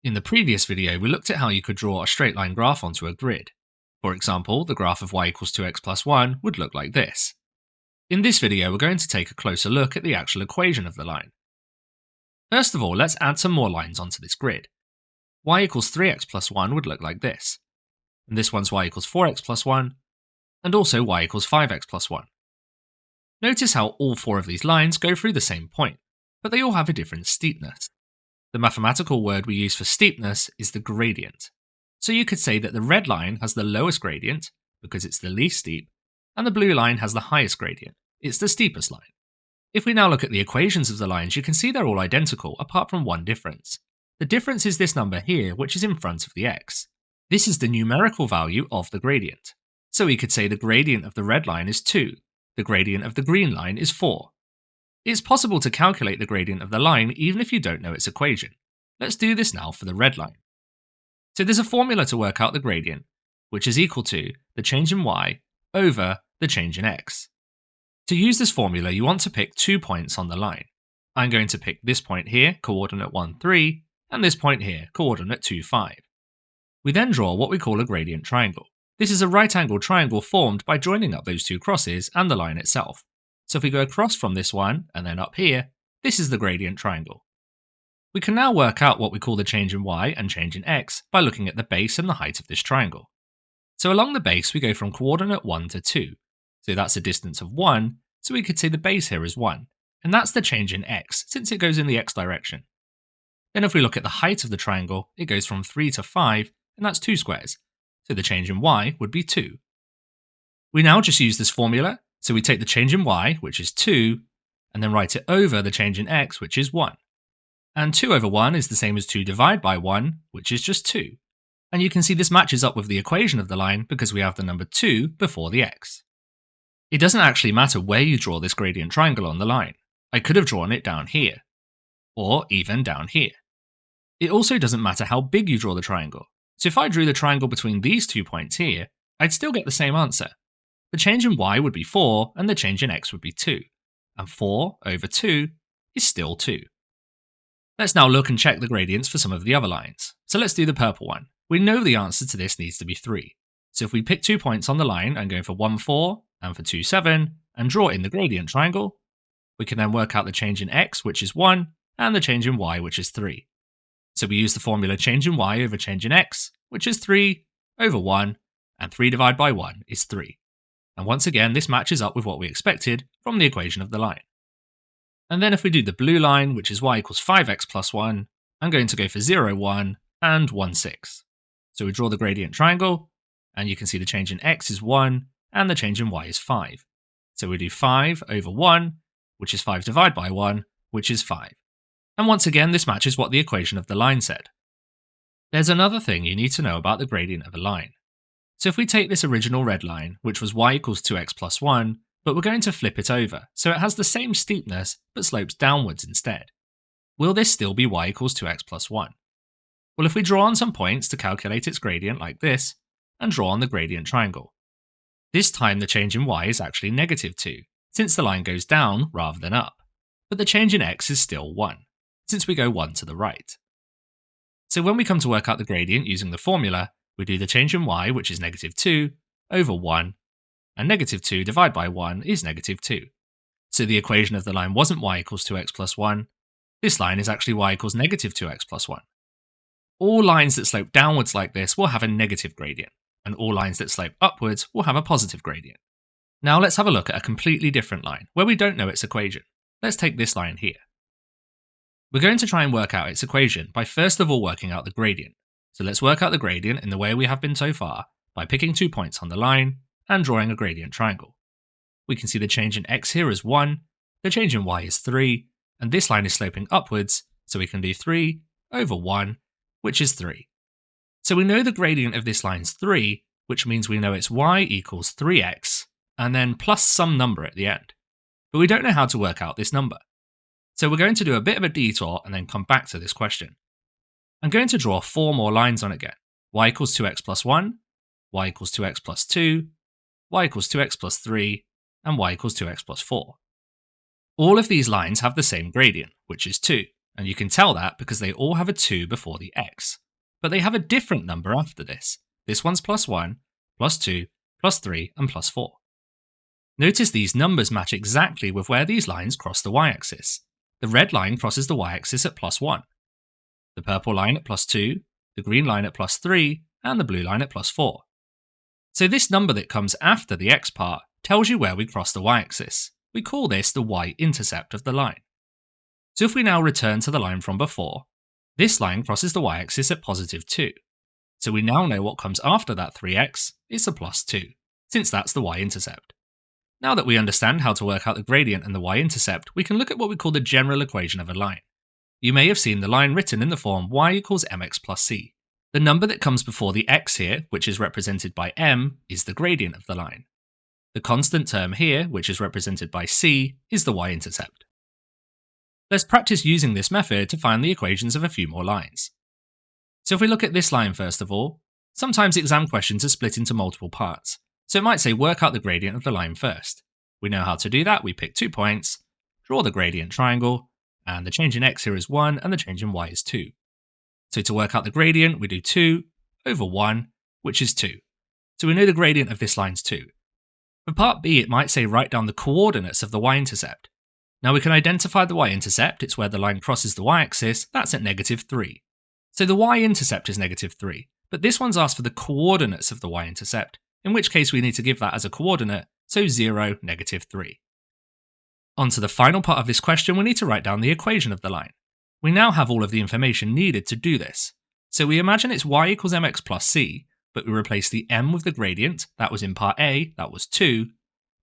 In the previous video, we looked at how you could draw a straight line graph onto a grid. For example, the graph of y equals 2x plus 1 would look like this. In this video, we're going to take a closer look at the actual equation of the line. First of all, let's add some more lines onto this grid. Y equals 3x plus 1 would look like this. And this one's y equals 4x plus 1, and also y equals 5x plus 1. Notice how all four of these lines go through the same point, but they all have a different steepness. The mathematical word we use for steepness is the gradient. So you could say that the red line has the lowest gradient, because it's the least steep, and the blue line has the highest gradient, it's the steepest line. If we now look at the equations of the lines, you can see they're all identical, apart from one difference. The difference is this number here, which is in front of the x. This is the numerical value of the gradient. So we could say the gradient of the red line is 2, the gradient of the green line is 4. It's possible to calculate the gradient of the line even if you don't know its equation. Let's do this now for the red line. So there's a formula to work out the gradient, which is equal to the change in y over the change in x. To use this formula, you want to pick 2 points on the line. I'm going to pick this point here, coordinate 1, 3, and this point here, coordinate 2, 5. We then draw what we call a gradient triangle. This is a right-angled triangle formed by joining up those two crosses and the line itself. So if we go across from this one, and then up here, this is the gradient triangle. We can now work out what we call the change in y and change in x by looking at the base and the height of this triangle. So along the base, we go from coordinate 1 to 2. So that's a distance of 1, so we could say the base here is 1. And that's the change in x, since it goes in the x direction. Then if we look at the height of the triangle, it goes from 3 to 5, and that's 2 squares. So the change in y would be 2. We now just use this formula. So we take the change in y, which is 2, and then write it over the change in x, which is 1. And 2 over 1 is the same as 2 divided by 1, which is just 2. And you can see this matches up with the equation of the line because we have the number 2 before the x. It doesn't actually matter where you draw this gradient triangle on the line. I could have drawn it down here, or even down here. It also doesn't matter how big you draw the triangle. So if I drew the triangle between these 2 points here, I'd still get the same answer. The change in y would be 4, and the change in x would be 2. And 4 over 2 is still 2. Let's now look and check the gradients for some of the other lines. So let's do the purple one. We know the answer to this needs to be 3. So if we pick 2 points on the line and go for 1, 4, and for 2, 7, and draw in the gradient triangle, we can then work out the change in x, which is 1, and the change in y, which is 3. So we use the formula change in y over change in x, which is 3 over 1, and 3 divided by 1 is 3. And once again, this matches up with what we expected from the equation of the line. And then if we do the blue line, which is y equals 5x plus 1, I'm going to go for 0, 1, and 1, 6. So we draw the gradient triangle, and you can see the change in x is 1, and the change in y is 5. So we do 5 over 1, which is 5 divided by 1, which is 5. And once again, this matches what the equation of the line said. There's another thing you need to know about the gradient of a line. So if we take this original red line, which was y equals 2x plus 1, but we're going to flip it over, so it has the same steepness, but slopes downwards instead. Will this still be y equals 2x plus 1? Well, if we draw on some points to calculate its gradient like this, and draw on the gradient triangle. This time the change in y is actually negative 2, since the line goes down rather than up. But the change in x is still 1, since we go 1 to the right. So when we come to work out the gradient using the formula, we do the change in y, which is negative 2, over 1, and negative 2 divided by 1 is negative 2. So the equation of the line wasn't y equals 2x plus 1, this line is actually y equals negative 2x plus 1. All lines that slope downwards like this will have a negative gradient, and all lines that slope upwards will have a positive gradient. Now let's have a look at a completely different line, where we don't know its equation. Let's take this line here. We're going to try and work out its equation by first of all working out the gradient. So let's work out the gradient in the way we have been so far, by picking 2 points on the line and drawing a gradient triangle. We can see the change in x here is 1, the change in y is 3, and this line is sloping upwards, so we can do 3 over 1, which is 3. So we know the gradient of this line is 3, which means we know it's y equals 3x, and then plus some number at the end. But we don't know how to work out this number. So we're going to do a bit of a detour and then come back to this question. I'm going to draw 4 more lines on again. Y equals 2x plus 1, y equals 2x plus 2, y equals 2x plus 3, and y equals 2x plus 4. All of these lines have the same gradient, which is 2, And you can tell that because they all have a 2 before the x. But they have a different number after this. This one's +1, +2, +3, and +4. Notice these numbers match exactly with where these lines cross the y-axis. The red line crosses the y-axis at +1, the purple line at +2, the green line at +3, and the blue line at +4. So this number that comes after the x part tells you where we cross the y-axis. We call this the y-intercept of the line. So if we now return to the line from before, this line crosses the y-axis at +2. So we now know what comes after that 3x is a +2, since that's the y-intercept. Now that we understand how to work out the gradient and the y-intercept, we can look at what we call the general equation of a line. You may have seen the line written in the form y = mx+c. The number that comes before the x here, which is represented by m, is the gradient of the line. The constant term here, which is represented by c, is the y-intercept. Let's practice using this method to find the equations of a few more lines. So if we look at this line first of all, sometimes exam questions are split into multiple parts. So it might say work out the gradient of the line first. We know how to do that. We pick 2 points, draw the gradient triangle, and the change in x here is 1 and the change in y is 2. So to work out the gradient, we do 2 over 1, which is 2. So we know the gradient of this line's 2. For part B, it might say write down the coordinates of the y-intercept. Now we can identify the y-intercept, it's where the line crosses the y-axis, that's at -3. So the y-intercept is -3, but this one's asked for the coordinates of the y-intercept, in which case we need to give that as a coordinate, so 0, -3. On to the final part of this question, we need to write down the equation of the line. We now have all of the information needed to do this. So we imagine it's y = mx+c, but we replace the m with the gradient, that was in part A, that was 2,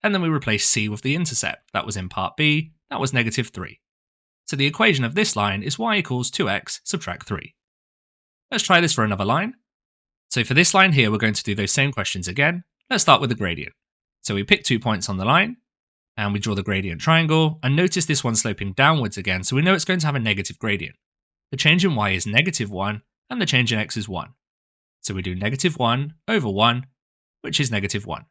and then we replace c with the intercept, that was in part B, that was -3. So the equation of this line is y = 2x subtract 3. Let's try this for another line. So for this line here, we're going to do those same questions again. Let's start with the gradient. So we pick 2 points on the line, and we draw the gradient triangle, and notice this one's sloping downwards again, so we know it's going to have a negative gradient. The change in y is -1, and the change in x is 1. So we do -1 over 1, which is -1.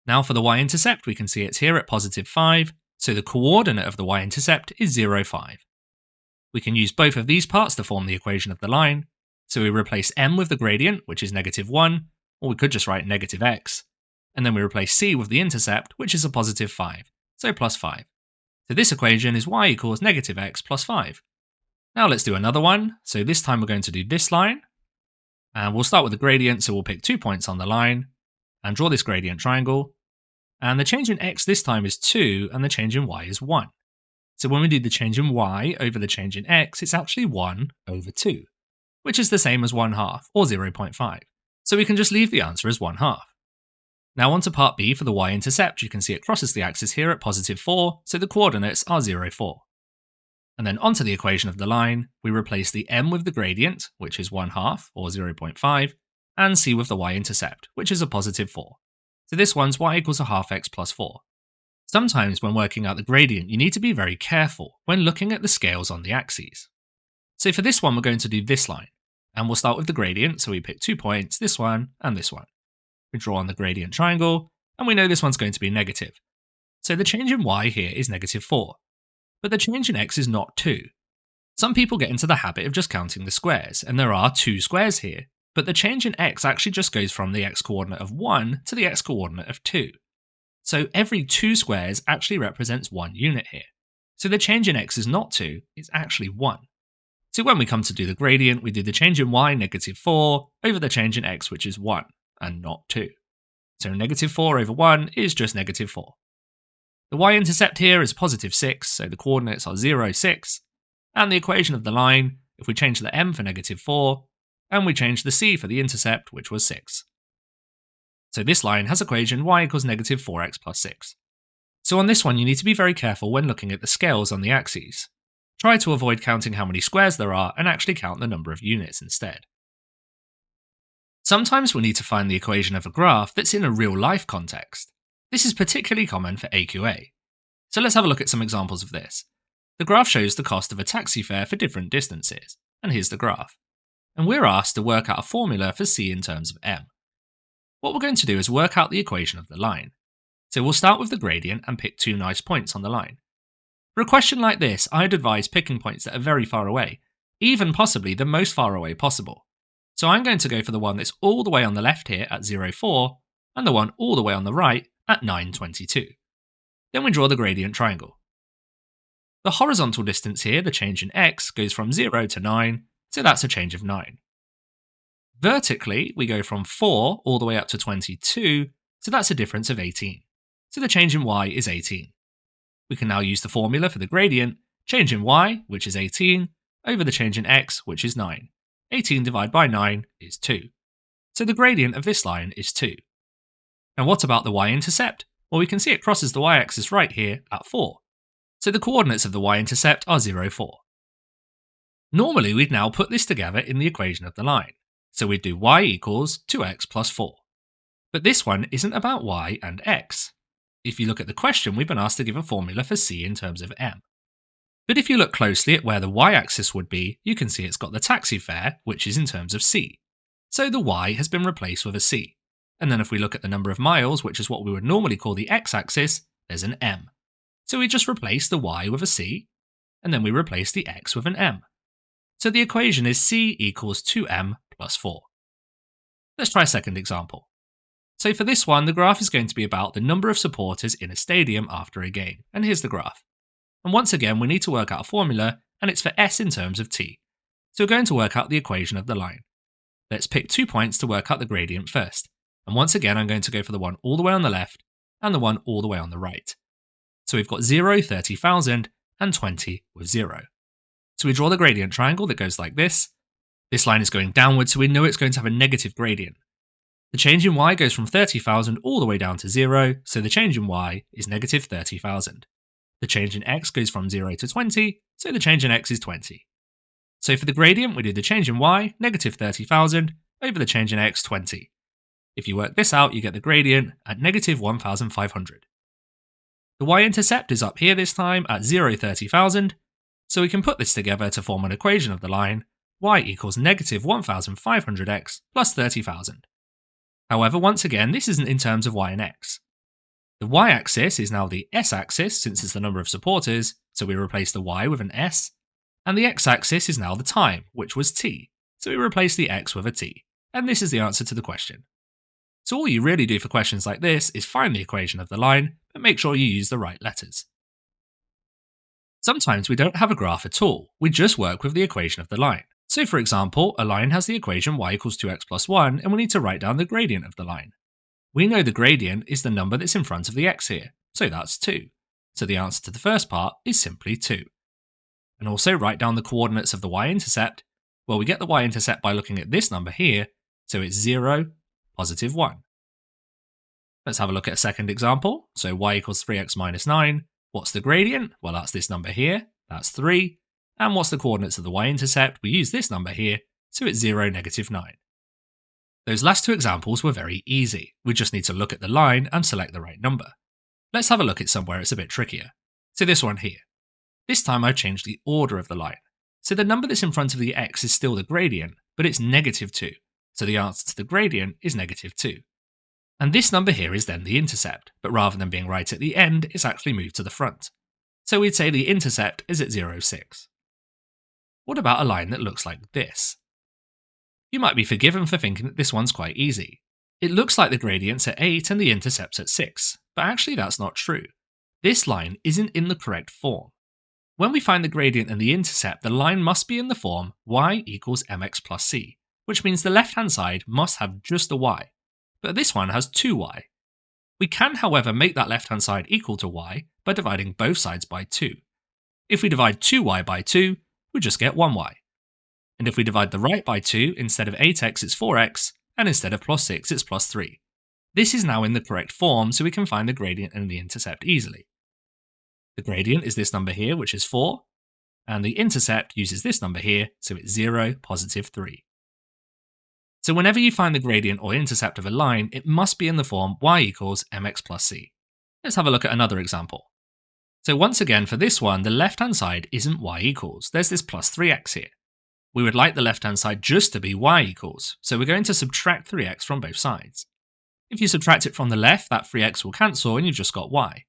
Now for the y-intercept, we can see it's here at +5, so the coordinate of the y-intercept is 0, 5. We can use both of these parts to form the equation of the line, so we replace m with the gradient, which is -1, or we could just write -x, and then we replace c with the intercept, which is a +5, so +5. So this equation is y = -x + 5. Now let's do another one, so this time we're going to do this line, and we'll start with the gradient, so we'll pick 2 points on the line, and draw this gradient triangle, and the change in x this time is 2, and the change in y is 1. So when we do the change in y over the change in x, it's actually 1 over 2, which is the same as 1/2, or 0.5. So we can just leave the answer as 1/2. Now on to part B for the y-intercept, you can see it crosses the axis here at +4, so the coordinates are 0, 4. And then onto the equation of the line, we replace the m with the gradient, which is 1/2, or 0.5, and c with the y-intercept, which is a +4. So this one's y = 1/2x + 4. Sometimes when working out the gradient, you need to be very careful when looking at the scales on the axes. So for this one, we're going to do this line, and we'll start with the gradient, so we pick 2 points, this one and this one. We draw on the gradient triangle, and we know this one's going to be negative. So the change in y here is -4, but the change in x is not 2. Some people get into the habit of just counting the squares, and there are 2 squares here, but the change in x actually just goes from the x-coordinate of 1 to the x-coordinate of 2. So every 2 squares actually represents 1 unit here. So the change in x is not 2, it's actually 1. So when we come to do the gradient, we do the change in y, -4, over the change in x, which is 1, and not 2. So -4 over 1 is just -4. The y-intercept here is +6, so the coordinates are 0, 6, and the equation of the line, if we change the m for -4, and we change the c for the intercept, which was 6. So this line has equation y = -4x + 6. So on this one, you need to be very careful when looking at the scales on the axes. Try to avoid counting how many squares there are and actually count the number of units instead. Sometimes we need to find the equation of a graph that's in a real-life context. This is particularly common for AQA. So let's have a look at some examples of this. The graph shows the cost of a taxi fare for different distances, and here's the graph. And we're asked to work out a formula for c in terms of m. What we're going to do is work out the equation of the line. So we'll start with the gradient and pick 2 nice points on the line. For a question like this, I'd advise picking points that are very far away, even possibly the most far away possible. So I'm going to go for the one that's all the way on the left here at 0, 4, and the one all the way on the right at 9, 22. Then we draw the gradient triangle. The horizontal distance here, the change in x, goes from 0 to 9, so that's a change of 9. Vertically, we go from 4 all the way up to 22, so that's a difference of 18. So the change in y is 18. We can now use the formula for the gradient, change in y, which is 18, over the change in x, which is 9. 18 divided by 9 is 2. So the gradient of this line is 2. And what about the y-intercept? Well, we can see it crosses the y-axis right here at 4. So the coordinates of the y-intercept are 0, 4. Normally, we'd now put this together in the equation of the line. So we'd do y equals 2x plus 4. But this one isn't about y and x. If you look at the question, we've been asked to give a formula for c in terms of m. But if you look closely at where the y-axis would be, you can see it's got the taxi fare, which is in terms of c. So the y has been replaced with a c. And then if we look at the number of miles, which is what we would normally call the x-axis, there's an m. So we just replace the y with a c, and then we replace the x with an m. So the equation is c equals 2m plus 4. Let's try a second example. So for this one, the graph is going to be about the number of supporters in a stadium after a game, and here's the graph. And once again, we need to work out a formula, and it's for s in terms of t. So we're going to work out the equation of the line. Let's pick 2 points to work out the gradient first. And once again, I'm going to go for the one all the way on the left, and the one all the way on the right. So we've got 0, 30,000, and 20 with 0. So we draw the gradient triangle that goes like this. This line is going downwards, so we know it's going to have a negative gradient. The change in y goes from 30,000 all the way down to 0, so the change in y is negative 30,000. The change in x goes from 0 to 20, so the change in x is 20. So for the gradient, we do the change in y, negative 30,000, over the change in x, 20. If you work this out, you get the gradient at negative 1,500. The y-intercept is up here this time at 0, 30,000, so we can put this together to form an equation of the line y equals negative 1,500x plus 30,000. However, once again, this isn't in terms of y and x. The y-axis is now the s-axis since it's the number of supporters, so we replace the y with an s, and the x-axis is now the time, which was t, so we replace the x with a t, and this is the answer to the question. So all you really do for questions like this is find the equation of the line, but make sure you use the right letters. Sometimes we don't have a graph at all, we just work with the equation of the line. So for example, a line has the equation y equals 2x plus 1, and we need to write down the gradient of the line. We know the gradient is the number that's in front of the x here, so that's 2. So the answer to the first part is simply 2. And also write down the coordinates of the y-intercept. Well, we get the y-intercept by looking at this number here, so it's 0, positive 1. Let's have a look at a second example. So y equals 3x minus 9. What's the gradient? Well, that's this number here, that's 3. And what's the coordinates of the y-intercept? We use this number here, so it's 0, negative 9. Those last two examples were very easy. We just need to look at the line and select the right number. Let's have a look at somewhere it's a bit trickier. So this one here. This time I've changed the order of the line. So the number that's in front of the x is still the gradient, but it's negative 2. So the answer to the gradient is negative 2. And this number here is then the intercept, but rather than being right at the end, it's actually moved to the front. So we'd say the intercept is at 0, 6. What about a line that looks like this? You might be forgiven for thinking that this one's quite easy. It looks like the gradient's at 8 and the intercept's at 6, but actually that's not true. This line isn't in the correct form. When we find the gradient and the intercept, the line must be in the form y equals mx plus c, which means the left-hand side must have just a y, but this one has 2y. We can, however, make that left-hand side equal to y by dividing both sides by 2. If we divide 2y by 2, we just get 1y. And if we divide the right by 2, instead of 8x it's 4x, and instead of plus 6 it's plus 3. This is now in the correct form, so we can find the gradient and the intercept easily. The gradient is this number here, which is 4, and the intercept uses this number here, so it's 0, positive 3. So whenever you find the gradient or intercept of a line, it must be in the form y equals mx plus c. Let's have a look at another example. So once again, for this one, the left-hand side isn't y equals, there's this plus 3x here. We would like the left-hand side just to be y equals, so we're going to subtract 3x from both sides. If you subtract it from the left, that 3x will cancel and you've just got y.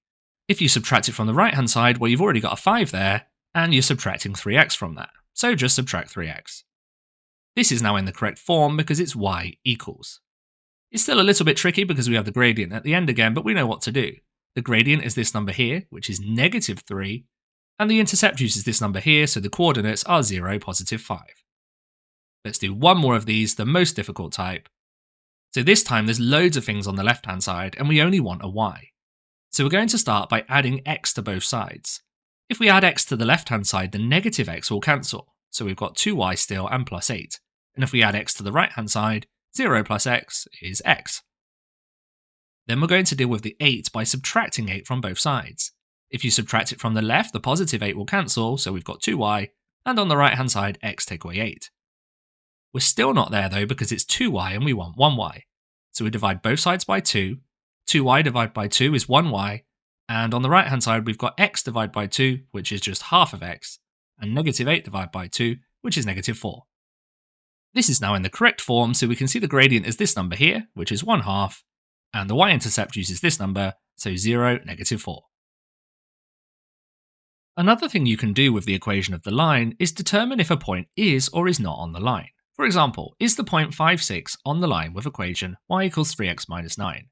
If you subtract it from the right hand side, well, you've already got a 5 there, and you're subtracting 3x from that, so just subtract 3x. This is now in the correct form because it's y equals. It's still a little bit tricky because we have the gradient at the end again, but we know what to do. The gradient is this number here, which is -3, and the intercept uses this number here, so the coordinates are 0, +5. Let's do one more of these, the most difficult type. So this time there's loads of things on the left-hand side, and we only want a y. So we're going to start by adding x to both sides. If we add x to the left-hand side, the negative x will cancel, so we've got 2y still and +8. And if we add x to the right-hand side, 0 plus x is x. Then we're going to deal with the 8 by subtracting 8 from both sides. If you subtract it from the left, the positive 8 will cancel, so we've got 2y, and on the right-hand side, x take away 8. We're still not there though because it's 2y and we want 1y. So we divide both sides by 2, 2y divided by 2 is 1y, and on the right-hand side we've got x divided by 2, which is just half of x, and -8 divided by 2, which is -4. This is now in the correct form, so we can see the gradient is this number here, which is 1/2, and the y-intercept uses this number, so 0, -4. Another thing you can do with the equation of the line is determine if a point is or is not on the line. For example, is the point 5, 6 on the line with equation y equals 3x minus 9?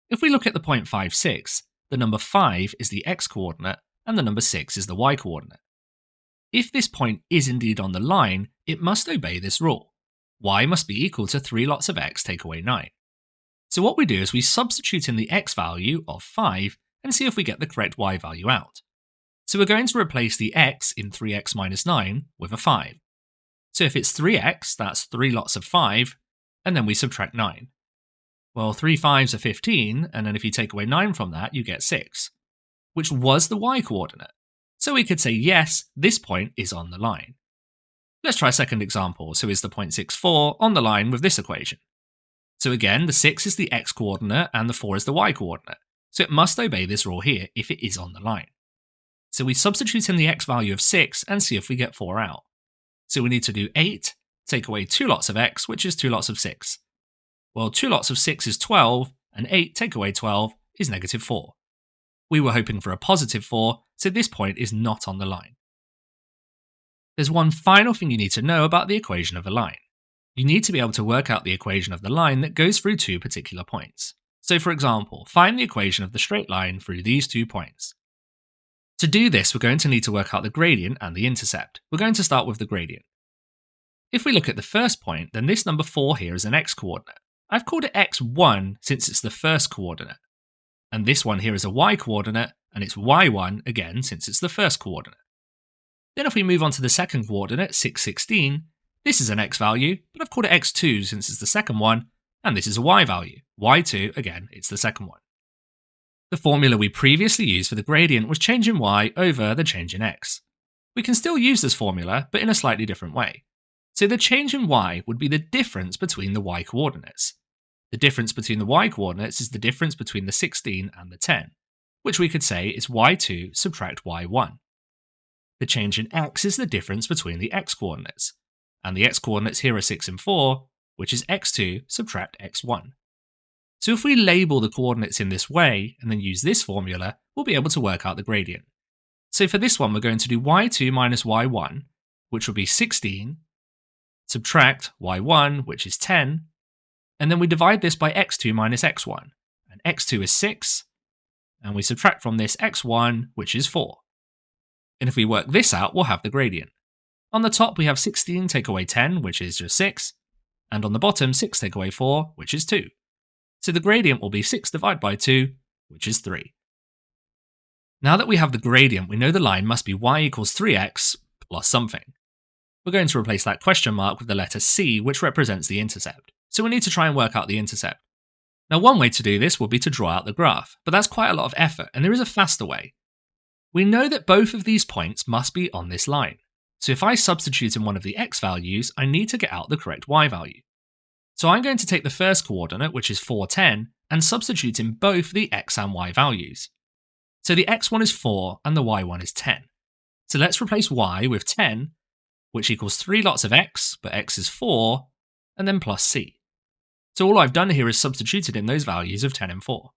If we look at the point 5, 6, the number 5 is the x-coordinate and the number 6 is the y-coordinate. If this point is indeed on the line, it must obey this rule. Y must be equal to 3 lots of x take away 9. So what we do is we substitute in the x value of 5 and see if we get the correct y value out. So we're going to replace the x in 3x minus 9 with a 5. So if it's 3x, that's 3 lots of 5, and then we subtract 9. Well, 3 5s are 15, and then if you take away 9 from that, you get 6, which was the y-coordinate. So we could say, yes, this point is on the line. Let's try a second example. So is the point 6, 4 on the line with this equation? So again, the 6 is the x-coordinate and the 4 is the y-coordinate. So it must obey this rule here if it is on the line. So we substitute in the x value of 6 and see if we get 4 out. So we need to do 8, take away 2 lots of x, which is 2 lots of 6. Well, 2 lots of 6 is 12, and 8 take away 12 is -4. We were hoping for a +4, so this point is not on the line. There's one final thing you need to know about the equation of a line. You need to be able to work out the equation of the line that goes through 2 particular points. So for example, find the equation of the straight line through these 2 points. To do this, we're going to need to work out the gradient and the intercept. We're going to start with the gradient. If we look at the first point, then this number 4 here is an x-coordinate. I've called it x1 since it's the first coordinate. And this one here is a y-coordinate, and it's y1 again since it's the first coordinate. Then if we move on to the second coordinate, 6, 16, this is an x value, but I've called it x2 since it's the second one, and this is a y value. y2, again, it's the second one. The formula we previously used for the gradient was change in y over the change in x. We can still use this formula, but in a slightly different way. So the change in y would be the difference between the y coordinates. The difference between the y coordinates is the difference between the 16 and the 10, which we could say is y2 subtract y1. The change in x is the difference between the x coordinates, and the x coordinates here are 6 and 4, which is x2 subtract x1. So if we label the coordinates in this way and then use this formula, we'll be able to work out the gradient. So for this one, we're going to do y2 minus y1, which will be 16, subtract y1, which is 10, and then we divide this by x2 minus x1, and x2 is 6, and we subtract from this x1, which is 4. And if we work this out, we'll have the gradient. On the top, we have 16 take away 10, which is just 6, and on the bottom, 6 take away 4, which is 2. So the gradient will be 6 divided by 2, which is 3. Now that we have the gradient, we know the line must be y equals 3x plus something. We're going to replace that question mark with the letter c, which represents the intercept. So we need to try and work out the intercept. Now one way to do this will be to draw out the graph, but that's quite a lot of effort, and there is a faster way. We know that both of these points must be on this line. So if I substitute in one of the x values, I need to get out the correct y value. So I'm going to take the first coordinate, which is 4, 10, and substitute in both the x and y values. So the x1 is 4 and the y1 is 10. So let's replace y with 10, which equals 3 lots of x, but x is 4, and then plus c. So all I've done here is substituted in those values of 10 and 4.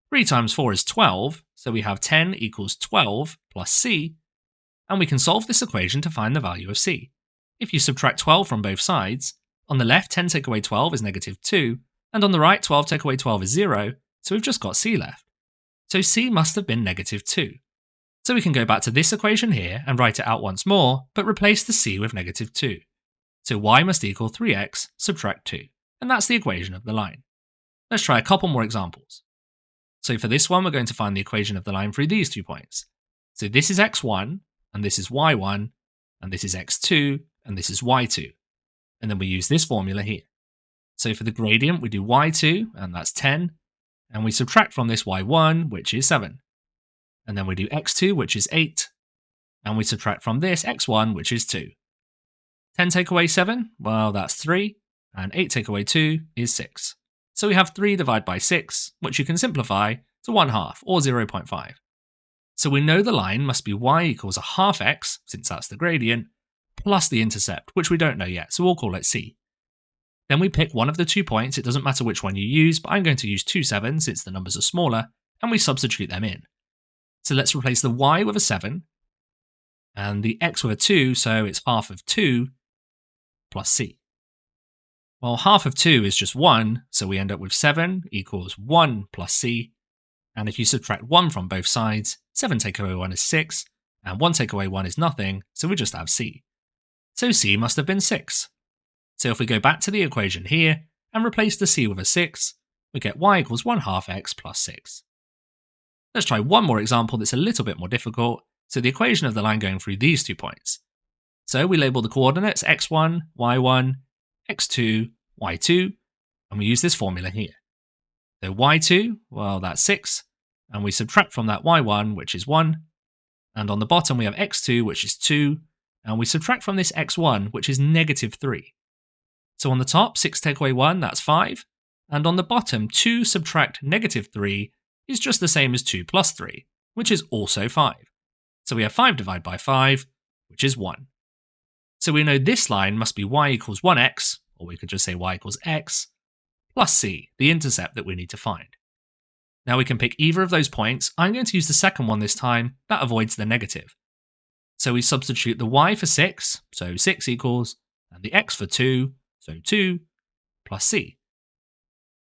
3 times 4 is 12, so we have 10 equals 12 plus c, and we can solve this equation to find the value of c. If you subtract 12 from both sides, on the left 10 take away 12 is negative 2, and on the right 12 take away 12 is 0, so we've just got c left. So c must have been negative 2. So we can go back to this equation here and write it out once more, but replace the c with negative 2. So y must equal 3x subtract 2, and that's the equation of the line. Let's try a couple more examples. So for this one, we're going to find the equation of the line through these 2 points. So this is x1, and this is y1, and this is x2, and this is y2. And then we use this formula here. So for the gradient, we do y2, and that's 10, and we subtract from this y1, which is 7. And then we do x2, which is 8, and we subtract from this x1, which is 2. 10 take away 7, well, that's 3, and 8 take away 2 is 6. So we have 3 divided by 6, which you can simplify to 1/2, or 0.5. So we know the line must be y equals a half x, since that's the gradient, plus the intercept, which we don't know yet, so we'll call it c. Then we pick one of the 2 points, it doesn't matter which one you use, but I'm going to use 2 7 since the numbers are smaller, and we substitute them in. So let's replace the y with a 7, and the x with a 2, so it's half of 2 plus c. Well, half of 2 is just 1, so we end up with 7 equals 1 plus c, and if you subtract 1 from both sides, 7 take away 1 is 6, and 1 take away 1 is nothing, so we just have c. So c must have been 6. So if we go back to the equation here, and replace the c with a 6, we get y equals 1/2 x plus 6. Let's try one more example that's a little bit more difficult, so the equation of the line going through these 2 points. So we label the coordinates x1, y1, x2, y2, and we use this formula here. So y2, well, that's 6, and we subtract from that y1, which is 1, and on the bottom we have x2, which is 2, and we subtract from this x1, which is negative 3. So on the top, 6 take away 1, that's 5, and on the bottom, 2 subtract negative 3 is just the same as 2 plus 3, which is also 5. So we have 5 divided by 5, which is 1. So we know this line must be y equals 1x, or we could just say y equals x, plus c, the intercept that we need to find. Now we can pick either of those points. I'm going to use the second one this time, that avoids the negative. So we substitute the y for 6, so 6 equals, and the x for 2, so 2, plus c.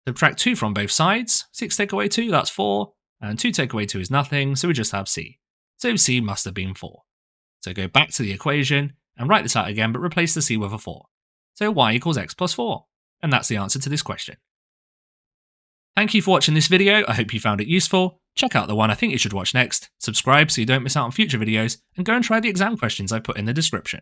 Subtract 2 from both sides, 6 take away 2, that's 4, and 2 take away 2 is nothing, so we just have c. So c must have been 4. So go back to the equation, and write this out again, but replace the c with a 4. So y equals x plus 4, and that's the answer to this question. Thank you for watching this video, I hope you found it useful. Check out the one I think you should watch next, subscribe so you don't miss out on future videos, and go and try the exam questions I put in the description.